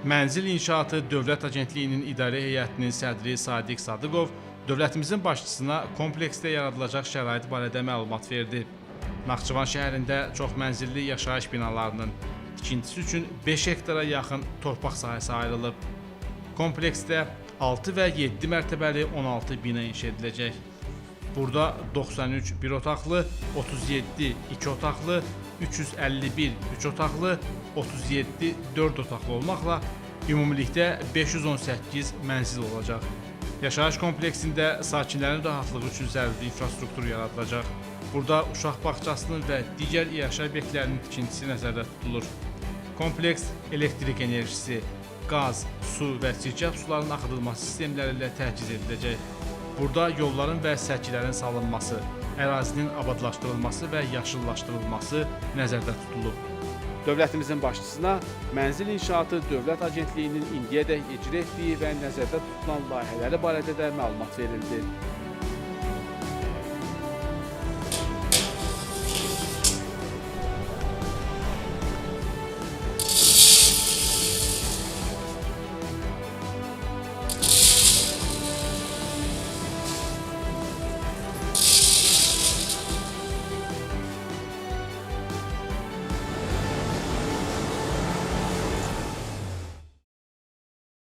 Mənzil İnşaatı Dövlət Agentliyinin İdarə Heyətinin sədri Sadiq Sadıqov dövlətimizin başçısına kompleksdə yaradılacaq şərait barədə məlumat verdi. Naxçıvan şəhərində çoxmənzilli yaşayış binalarının tikintisi üçün 5 hektara yaxın torpaq sahəsi ayrılıb. Kompleksdə 6 və 7 mərtəbəli 16 bina inşa ediləcək. Burada 93 bir otaqlı, 37 2 otaqlı, 351 3 otaqlı, 37 4 otaqlı olmaqla ümumilikdə 518 mənzil olacaq. Yaşayış kompleksində sakinlərin rahatlığı üçün zəruri infrastruktur yaradılacaq. Burada uşaq bağçasının və digər yaşayış obyektlərinin tikintisi nəzərdə tutulur. Kompleks elektrik enerjisi, qaz, su və çirkəf suların axıdılması sistemləri ilə təchiz ediləcək. Burada yolların və sərkilərin salınması, ərazinin abadlaşdırılması və yaşıllaşdırılması nəzərdə tutulub. Dövlətimizin başçısına Mənzil İnşaatı Dövlət Agentliyinin indiyədək icra etdiyi və nəzərdə tutulan layihələri barədə də məlumat verildi.